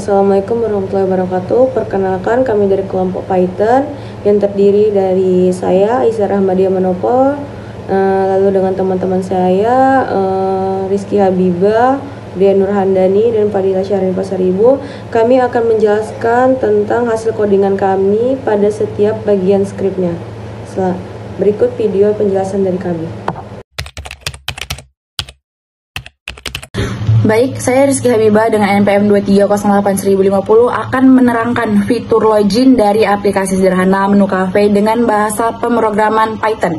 Assalamualaikum warahmatullahi wabarakatuh. Perkenalkan, kami dari kelompok Python yang terdiri dari saya, Aisyah Rahmadia Manopo, lalu dengan teman-teman saya, Rizky Habibah, Dian Nurhandani, dan Fadila Syahrini Pasaribu. Kami akan menjelaskan tentang hasil codingan kami pada setiap bagian skripnya. Berikut video penjelasan dari kami. Baik, saya Rizky Habibah dengan NPM 2308050 akan menerangkan fitur login dari aplikasi sederhana menu cafe dengan bahasa pemrograman Python.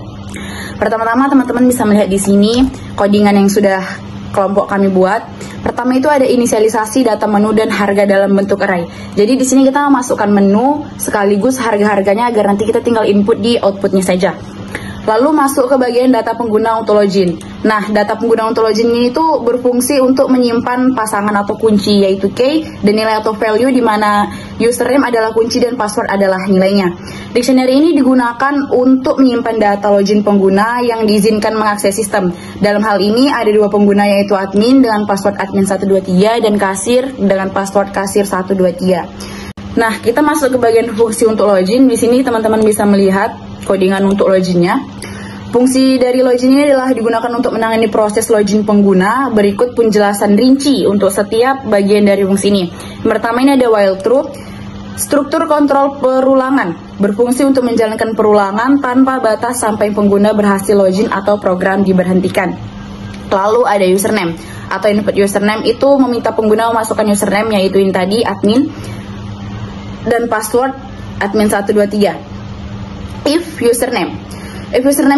Pertama-tama teman-teman bisa melihat di sini codingan yang sudah kelompok kami buat. Pertama itu ada inisialisasi data menu dan harga dalam bentuk array. Jadi di sini kita masukkan menu sekaligus harga-harganya agar nanti kita tinggal input di outputnya saja. Lalu masuk ke bagian data pengguna untuk login. Nah, data pengguna untuk login ini itu berfungsi untuk menyimpan pasangan atau kunci yaitu key dan nilai atau value di mana username adalah kunci dan password adalah nilainya. Dictionary ini digunakan untuk menyimpan data login pengguna yang diizinkan mengakses sistem. Dalam hal ini ada dua pengguna yaitu admin dengan password admin123 dan kasir dengan password kasir123. Nah, kita masuk ke bagian fungsi untuk login. Di sini teman-teman bisa melihat codingan untuk loginnya. Fungsi dari login ini adalah digunakan untuk menangani proses login pengguna. Berikut penjelasan rinci untuk setiap bagian dari fungsi ini. Yang pertama ini ada while true. Struktur kontrol perulangan berfungsi untuk menjalankan perulangan tanpa batas sampai pengguna berhasil login atau program diberhentikan. Lalu ada username atau input username itu meminta pengguna memasukkan username yaitu yang tadi admin dan password admin123. If username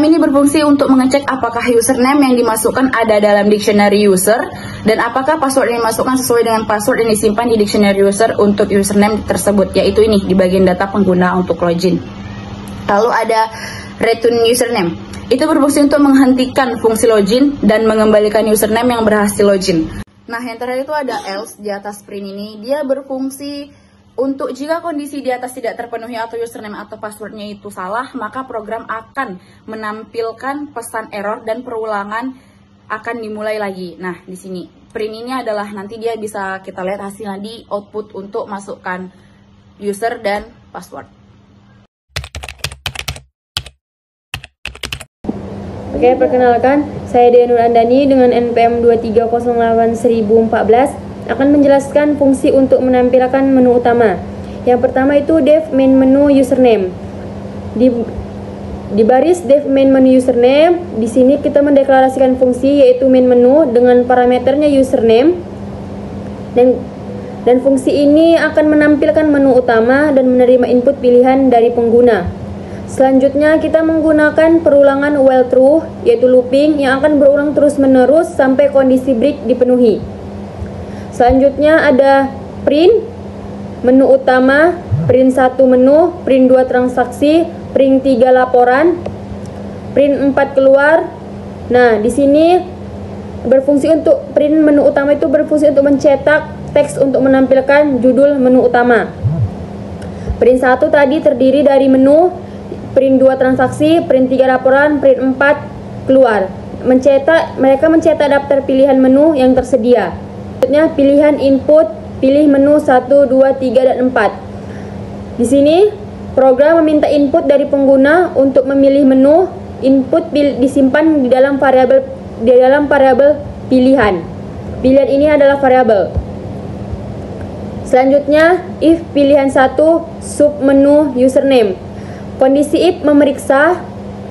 ini berfungsi untuk mengecek apakah username yang dimasukkan ada dalam dictionary user dan apakah password yang dimasukkan sesuai dengan password yang disimpan di dictionary user untuk username tersebut, yaitu ini di bagian data pengguna untuk login. Lalu ada return username. Itu berfungsi untuk menghentikan fungsi login dan mengembalikan username yang berhasil login. Nah, yang terakhir itu ada else di atas print ini. Dia berfungsi untuk jika kondisi di atas tidak terpenuhi atau username atau passwordnya itu salah, maka program akan menampilkan pesan error dan perulangan akan dimulai lagi. Nah, di sini print ini adalah nanti dia bisa kita lihat hasilnya di output untuk masukkan user dan password. Oke, perkenalkan, saya Dian Nurhandani dengan NPM 2308014 akan menjelaskan fungsi untuk menampilkan menu utama. Yang pertama itu def main menu username. Di baris def main menu username, di sini kita mendeklarasikan fungsi yaitu main menu dengan parameternya username dan fungsi ini akan menampilkan menu utama dan menerima input pilihan dari pengguna. Selanjutnya kita menggunakan perulangan while true yaitu looping yang akan berulang terus-menerus sampai kondisi break dipenuhi. Selanjutnya ada print, menu utama, print 1 menu, print 2 transaksi, print 3 laporan, print 4 keluar. Nah, di sini berfungsi untuk print menu utama itu berfungsi untuk mencetak teks untuk menampilkan judul menu utama. Print 1 tadi terdiri dari menu, print 2 transaksi, print 3 laporan, print 4 keluar. Mereka mencetak daftar pilihan menu yang tersedia. Selanjutnya pilihan input, pilih menu 1, 2, 3, dan 4. Di sini program meminta input dari pengguna untuk memilih menu. Input disimpan di dalam variabel pilihan. Pilihan ini adalah variabel. Selanjutnya if pilihan 1 sub menu username. Kondisi if memeriksa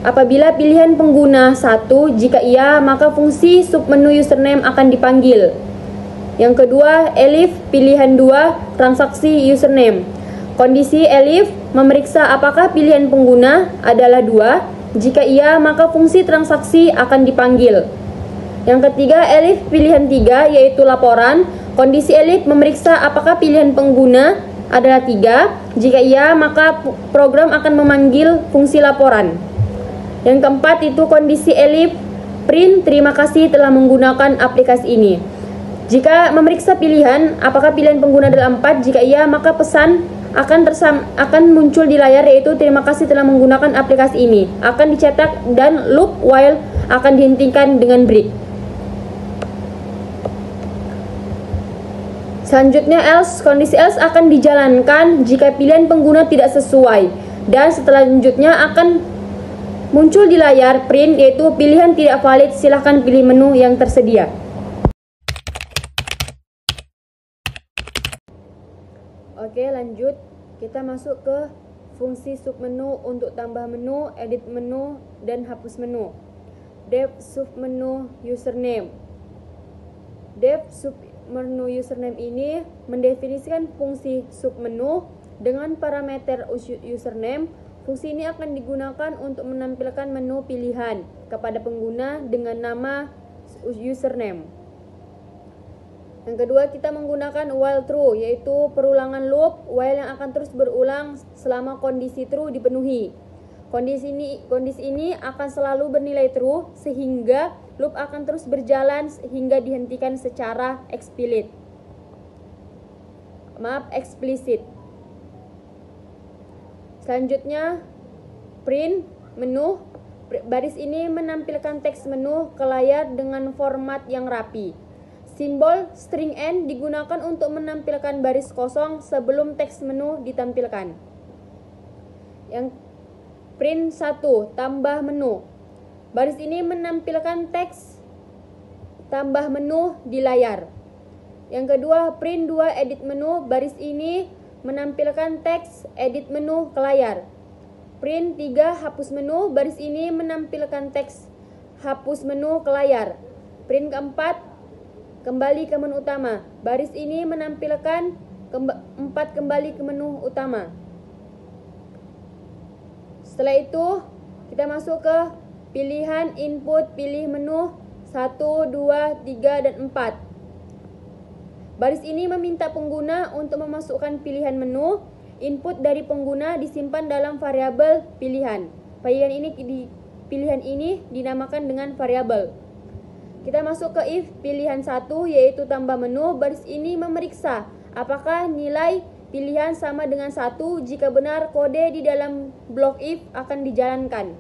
apabila pilihan pengguna 1, jika iya maka fungsi sub menu username akan dipanggil. Yang kedua, elif pilihan 2 transaksi username. Kondisi elif memeriksa apakah pilihan pengguna adalah 2. Jika iya, maka fungsi transaksi akan dipanggil. Yang ketiga, elif pilihan 3 yaitu laporan. Kondisi elif memeriksa apakah pilihan pengguna adalah 3. Jika iya, maka program akan memanggil fungsi laporan. Yang keempat itu kondisi elif print terima kasih telah menggunakan aplikasi ini. Jika memeriksa pilihan, apakah pilihan pengguna adalah 4? Jika iya, maka pesan akan muncul di layar yaitu terima kasih telah menggunakan aplikasi ini. Akan dicetak dan loop while akan dihentikan dengan break. Selanjutnya else, kondisi else akan dijalankan jika pilihan pengguna tidak sesuai, dan selanjutnya akan muncul di layar print yaitu pilihan tidak valid, silahkan pilih menu yang tersedia. Oke, lanjut kita masuk ke fungsi submenu untuk tambah menu, edit menu, dan hapus menu. Dev submenu username. Dev submenu username ini mendefinisikan fungsi submenu dengan parameter username. Fungsi ini akan digunakan untuk menampilkan menu pilihan kepada pengguna dengan nama username. Yang kedua, kita menggunakan while true, yaitu perulangan loop while yang akan terus berulang selama kondisi true dipenuhi. Kondisi ini akan selalu bernilai true sehingga loop akan terus berjalan hingga dihentikan secara eksplisit. Selanjutnya, print menu. Baris ini menampilkan teks menu ke layar dengan format yang rapi. Simbol string n digunakan untuk menampilkan baris kosong sebelum teks menu ditampilkan. Yang print 1, tambah menu. Baris ini menampilkan teks tambah menu di layar. Yang kedua, print 2, edit menu. Baris ini menampilkan teks edit menu ke layar. Print 3, hapus menu. Baris ini menampilkan teks hapus menu ke layar. Print keempat, kembali ke menu utama. Baris ini menampilkan 4 kembali ke menu utama. Setelah itu kita masuk ke pilihan input, pilih menu 1, 2, 3, dan 4. Baris ini meminta pengguna untuk memasukkan pilihan menu. Input dari pengguna disimpan dalam variabel pilihan. Pilihan ini dinamakan dengan variabel. Kita masuk ke if pilihan 1, yaitu tambah menu. Baris ini memeriksa apakah nilai pilihan sama dengan 1. Jika benar, kode di dalam blok if akan dijalankan.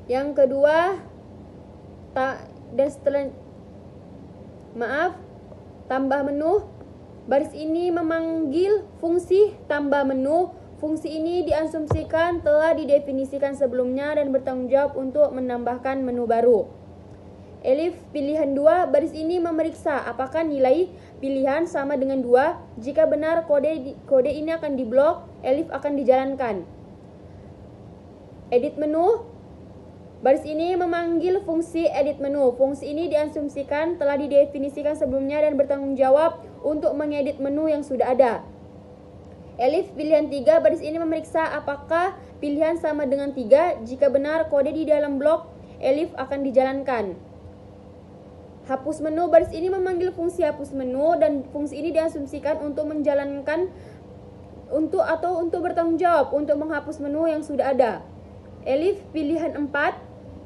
Yang kedua, tambah menu. Baris ini memanggil fungsi tambah menu. Fungsi ini diasumsikan telah didefinisikan sebelumnya dan bertanggung jawab untuk menambahkan menu baru. Elif pilihan 2, baris ini memeriksa apakah nilai pilihan sama dengan 2. Jika benar, kode ini akan diblok, elif akan dijalankan. Edit menu. Baris ini memanggil fungsi edit menu. Fungsi ini diasumsikan telah didefinisikan sebelumnya dan bertanggung jawab untuk mengedit menu yang sudah ada. Elif pilihan 3, baris ini memeriksa apakah pilihan sama dengan 3. Jika benar, kode di dalam blok elif akan dijalankan. Hapus menu. Baris ini memanggil fungsi hapus menu dan fungsi ini diasumsikan untuk menjalankan untuk bertanggung jawab untuk menghapus menu yang sudah ada. Elif pilihan 4,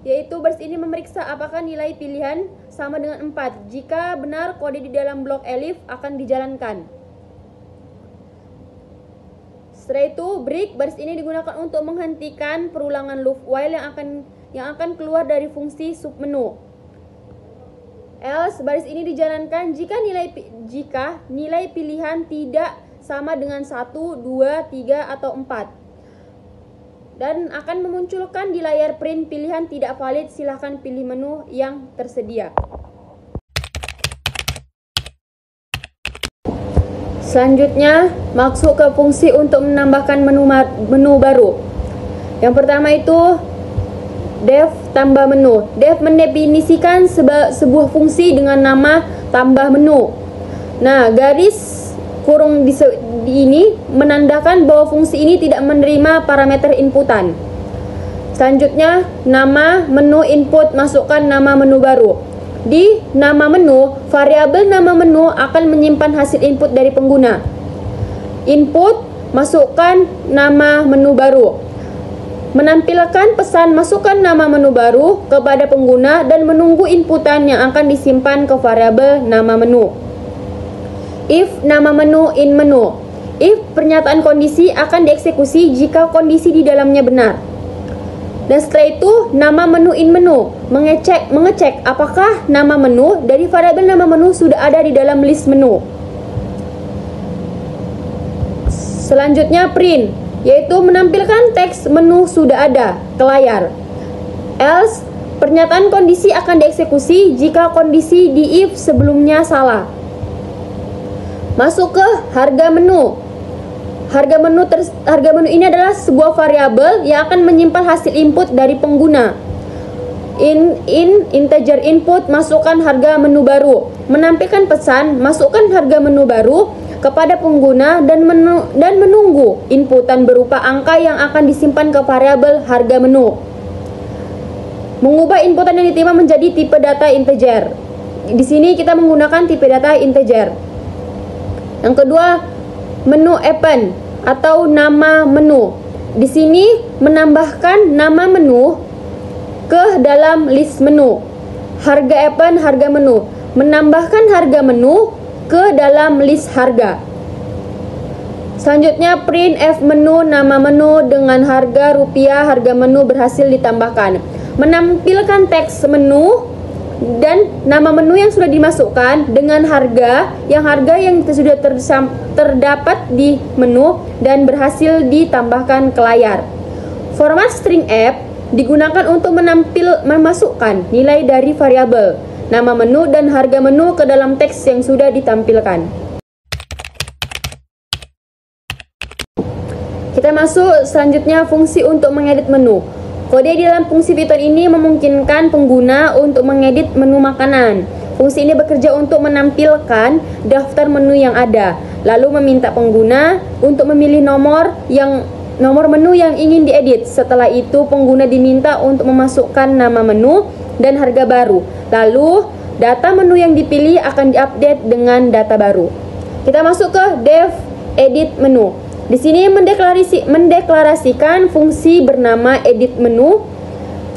yaitu baris ini memeriksa apakah nilai pilihan sama dengan 4. Jika benar, kode di dalam blok elif akan dijalankan. Setelah itu, break. Baris ini digunakan untuk menghentikan perulangan loop while yang akan keluar dari fungsi submenu. Else, baris ini dijalankan jika nilai pilihan tidak sama dengan 1, 2, 3, atau 4. Dan akan memunculkan di layar print pilihan tidak valid, silahkan pilih menu yang tersedia. Selanjutnya, masuk ke fungsi untuk menambahkan menu baru. Yang pertama itu dev tambah menu. Dev mendefinisikan sebuah fungsi dengan nama tambah menu. Nah, garis kurung di ini menandakan bahwa fungsi ini tidak menerima parameter inputan. Selanjutnya, nama menu input, masukkan nama menu baru. Di nama menu, variabel nama menu akan menyimpan hasil input dari pengguna. Input, masukkan nama menu baru. Menampilkan pesan masukkan nama menu baru kepada pengguna dan menunggu inputan yang akan disimpan ke variabel nama menu. If nama menu in menu. If pernyataan kondisi akan dieksekusi jika kondisi di dalamnya benar. Dan setelah itu nama menu in menu, mengecek apakah nama menu dari variabel nama menu sudah ada di dalam list menu. Selanjutnya print, yaitu menampilkan teks menu sudah ada ke layar. Else, pernyataan kondisi akan dieksekusi jika kondisi di if sebelumnya salah. Masuk ke harga menu. Harga menu ini adalah sebuah variabel yang akan menyimpan hasil input dari pengguna. Integer input, masukkan harga menu baru. Menampilkan pesan, masukkan harga menu baru kepada pengguna dan menunggu inputan berupa angka yang akan disimpan ke variabel harga menu. Mengubah inputan yang diterima menjadi tipe data integer. Di sini kita menggunakan tipe data integer. Yang kedua, menu append atau nama menu. Di sini menambahkan nama menu ke dalam list menu. Harga append harga menu, menambahkan harga menu ke dalam list harga. Selanjutnya print f menu, nama menu dengan harga rupiah, harga menu berhasil ditambahkan. Menampilkan teks menu dan nama menu yang sudah dimasukkan dengan harga yang sudah terdapat di menu dan berhasil ditambahkan ke layar. Format string f digunakan untuk memasukkan nilai dari variabel nama menu dan harga menu ke dalam teks yang sudah ditampilkan. Kita masuk selanjutnya fungsi untuk mengedit menu. Kode di dalam fungsi Python ini memungkinkan pengguna untuk mengedit menu makanan. Fungsi ini bekerja untuk menampilkan daftar menu yang ada, lalu meminta pengguna untuk memilih nomor menu yang ingin diedit. Setelah itu, pengguna diminta untuk memasukkan nama menu dan harga baru. Lalu, data menu yang dipilih akan diupdate dengan data baru. Kita masuk ke dev edit menu. Di sini mendeklarasikan fungsi bernama edit menu.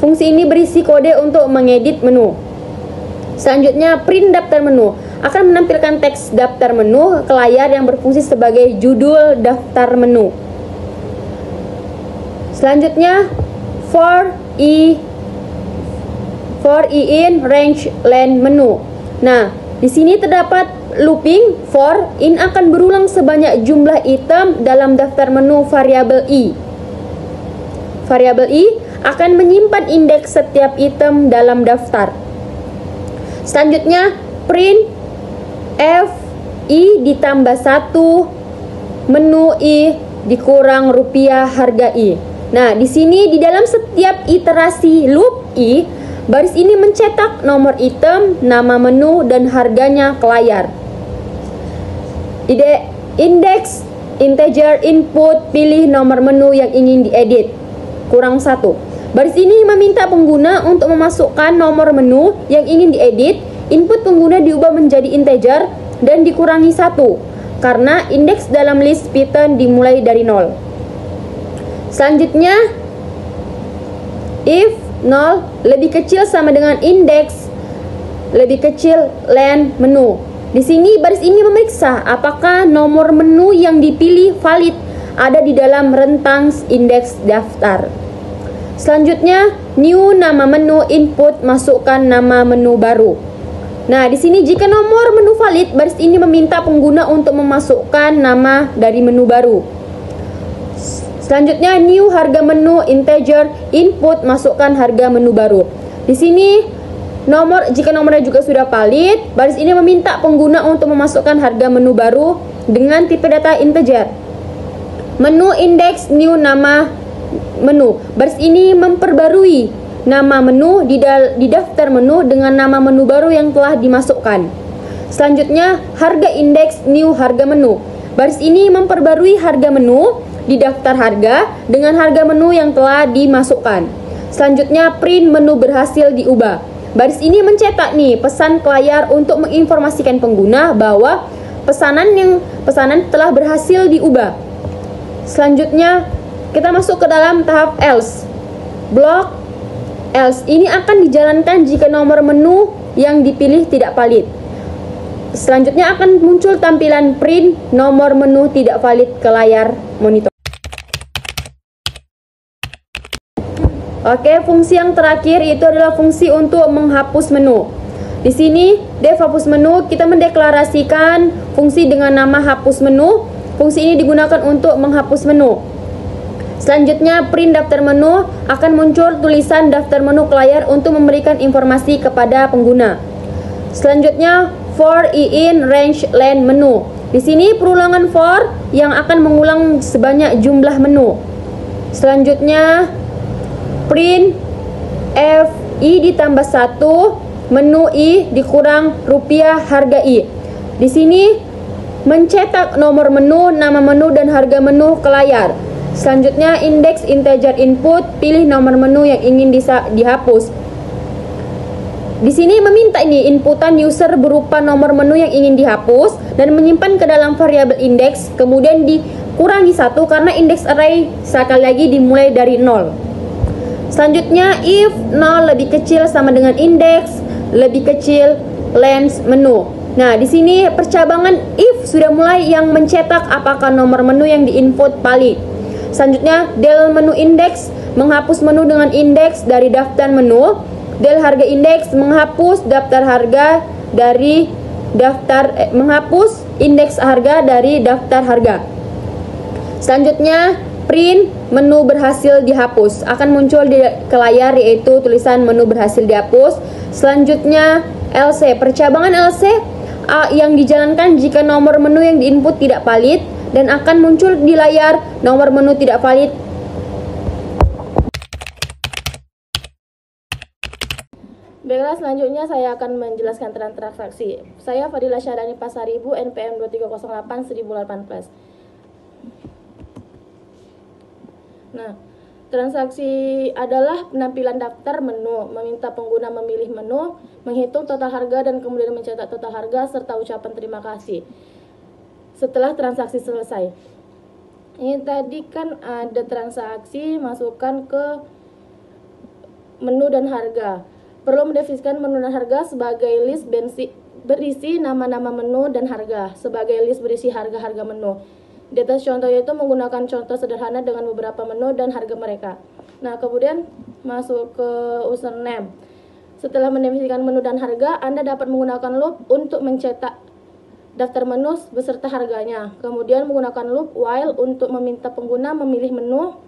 Fungsi ini berisi kode untuk mengedit menu. Selanjutnya, print daftar menu akan menampilkan teks daftar menu ke layar yang berfungsi sebagai judul daftar menu. Selanjutnya, for i in range len menu. Nah, di sini terdapat looping for in akan berulang sebanyak jumlah item dalam daftar menu variabel i. Variabel i akan menyimpan indeks setiap item dalam daftar. Selanjutnya, print f i ditambah 1 menu i dikurang rupiah harga i. Nah, di sini di dalam setiap iterasi loop i, baris ini mencetak nomor item, nama menu, dan harganya ke layar. Indeks integer input, pilih nomor menu yang ingin diedit, kurang 1. Baris ini meminta pengguna untuk memasukkan nomor menu yang ingin diedit. Input pengguna diubah menjadi integer dan dikurangi 1 karena indeks dalam list Python dimulai dari 0. Selanjutnya, if 0 lebih kecil sama dengan indeks lebih kecil len menu. Di sini baris ini memeriksa apakah nomor menu yang dipilih valid ada di dalam rentang indeks daftar. Selanjutnya, new nama menu input, masukkan nama menu baru. Nah, di sini jika nomor menu valid, baris ini meminta pengguna untuk memasukkan nama dari menu baru. Selanjutnya, new harga menu integer input, masukkan harga menu baru. Di sini jika nomornya juga sudah valid, baris ini meminta pengguna untuk memasukkan harga menu baru dengan tipe data integer. Menu indeks new nama menu. Baris ini memperbarui nama menu di daftar menu dengan nama menu baru yang telah dimasukkan. Selanjutnya, harga indeks new harga menu. Baris ini memperbarui harga menu di daftar harga dengan harga menu yang telah dimasukkan. Selanjutnya, print menu berhasil diubah. Baris ini mencetak pesan ke layar untuk menginformasikan pengguna bahwa pesanan telah berhasil diubah. Selanjutnya, kita masuk ke dalam tahap else. Blok else ini akan dijalankan jika nomor menu yang dipilih tidak valid. Selanjutnya akan muncul tampilan print nomor menu tidak valid ke layar monitor. Oke, fungsi yang terakhir itu adalah fungsi untuk menghapus menu. Di sini, def hapus menu, kita mendeklarasikan fungsi dengan nama hapus menu. Fungsi ini digunakan untuk menghapus menu. Selanjutnya, print daftar menu, akan muncul tulisan daftar menu ke layar untuk memberikan informasi kepada pengguna. Selanjutnya, for in range len menu. Di sini perulangan for yang akan mengulang sebanyak jumlah menu. Selanjutnya, print FI ditambah 1 menu I dikurang rupiah harga I. Di sini mencetak nomor menu, nama menu dan harga menu ke layar. Selanjutnya indeks integer input, pilih nomor menu yang ingin dihapus. Di sini meminta ini inputan user berupa nomor menu yang ingin dihapus dan menyimpan ke dalam variabel indeks, kemudian dikurangi 1 karena indeks array sekali lagi dimulai dari 0. Selanjutnya, if 0 lebih kecil sama dengan indeks lebih kecil length menu. Nah, di sini percabangan if sudah mulai yang mencetak apakah nomor menu yang diinput valid. Selanjutnya, del menu indeks menghapus menu dengan indeks dari daftar menu. Del harga indeks menghapus daftar harga dari menghapus indeks harga dari daftar harga. Selanjutnya, print menu berhasil dihapus, akan muncul ke layar yaitu tulisan menu berhasil dihapus. Selanjutnya, LC, percabangan LC yang dijalankan jika nomor menu yang diinput tidak valid dan akan muncul di layar nomor menu tidak valid. Baiklah, selanjutnya saya akan menjelaskan tentang transaksi. Saya Fadila Syadani Pasaribu, NPM 2308-1018. Nah, transaksi adalah penampilan daftar menu, meminta pengguna memilih menu, menghitung total harga dan kemudian mencetak total harga serta ucapan terima kasih setelah transaksi selesai. Ini tadi kan ada transaksi masukkan ke menu dan harga. Perlu mendefinisikan menu dan harga sebagai list berisi nama-nama menu dan harga, sebagai list berisi harga-harga menu. Di atas contohnya itu menggunakan contoh sederhana dengan beberapa menu dan harga mereka. Nah, kemudian masuk ke username. Setelah mendefinisikan menu dan harga, Anda dapat menggunakan loop untuk mencetak daftar menu beserta harganya. Kemudian menggunakan loop while untuk meminta pengguna memilih menu,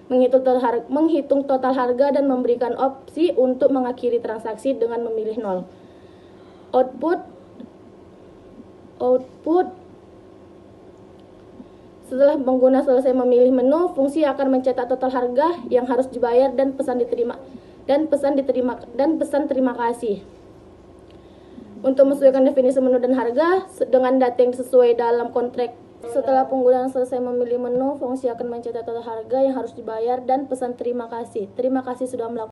menghitung total harga dan memberikan opsi untuk mengakhiri transaksi dengan memilih 0. Output setelah pengguna selesai memilih menu, fungsi akan mencetak total harga yang harus dibayar dan pesan terima kasih. Untuk menyesuaikan definisi menu dan harga dengan data yang sesuai dalam kontrak. Setelah pengguna selesai memilih menu, fungsi akan mencetak total harga yang harus dibayar dan pesan terima kasih. Terima kasih sudah melakukan.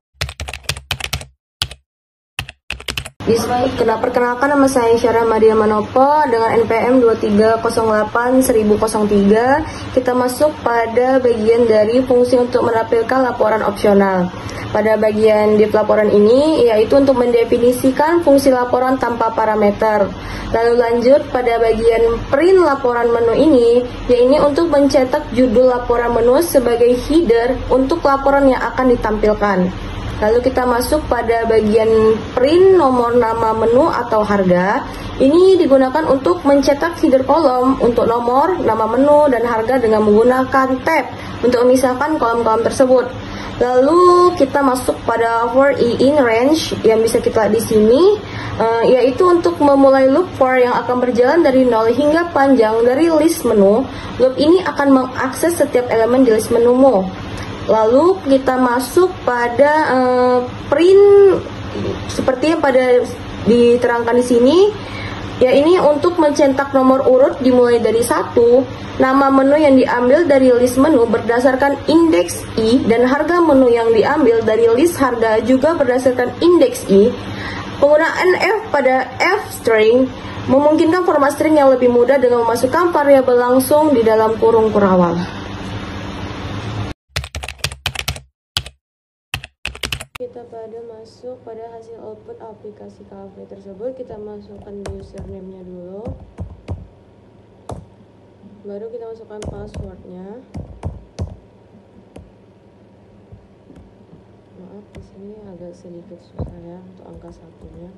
Perkenalkan, nama saya Syara Madia Manopo dengan NPM 2308-1003. Kita masuk pada bagian dari fungsi untuk menampilkan laporan opsional. Pada bagian di laporan ini yaitu untuk mendefinisikan fungsi laporan tanpa parameter. Lalu lanjut pada bagian print laporan menu ini, yaitu untuk mencetak judul laporan menu sebagai header untuk laporan yang akan ditampilkan. Lalu kita masuk pada bagian print nomor nama menu atau harga. Ini digunakan untuk mencetak header kolom untuk nomor, nama menu, dan harga dengan menggunakan tab untuk memisahkan kolom-kolom tersebut. Lalu kita masuk pada for in range yang bisa kita lihat di sini, yaitu untuk memulai loop for yang akan berjalan dari 0 hingga panjang dari list menu. Loop ini akan mengakses setiap elemen di list menumu. Lalu kita masuk pada print seperti yang pada diterangkan di sini, ya ini untuk mencetak nomor urut dimulai dari 1, nama menu yang diambil dari list menu berdasarkan indeks I, dan harga menu yang diambil dari list harga juga berdasarkan indeks I. Penggunaan F pada F string memungkinkan format string yang lebih mudah dengan memasukkan variabel langsung di dalam kurung kurawal. Kita masuk pada hasil output aplikasi Cafe tersebut. Kita masukkan username-nya dulu, baru kita masukkan passwordnya. maaf di sini agak sedikit susah ya untuk angka satunya.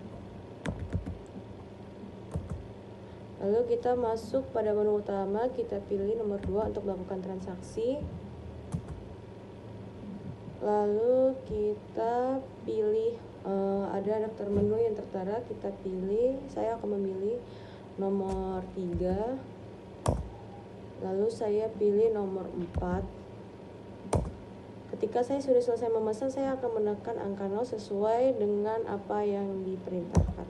Lalu kita masuk pada menu utama, kita pilih nomor 2 untuk melakukan transaksi. Lalu kita pilih ada daftar menu yang tertera, kita pilih, saya akan memilih nomor 3. Lalu saya pilih nomor 4. Ketika saya sudah selesai memesan, saya akan menekan angka 0 sesuai dengan apa yang diperintahkan.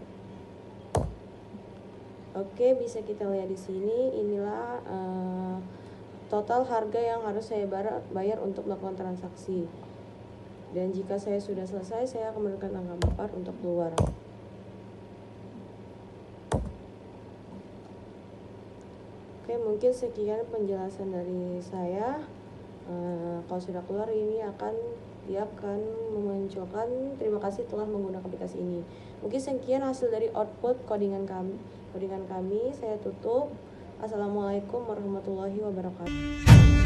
Oke, bisa kita lihat di sini. Inilah total harga yang harus saya bayar untuk melakukan transaksi. Dan jika saya sudah selesai, saya akan menekan angka 4 untuk keluar. Oke, mungkin sekian penjelasan dari saya. Kalau sudah keluar ini dia akan memunculkan terima kasih telah menggunakan aplikasi ini. Mungkin sekian hasil dari output codingan kami. Saya tutup. Assalamualaikum warahmatullahi wabarakatuh.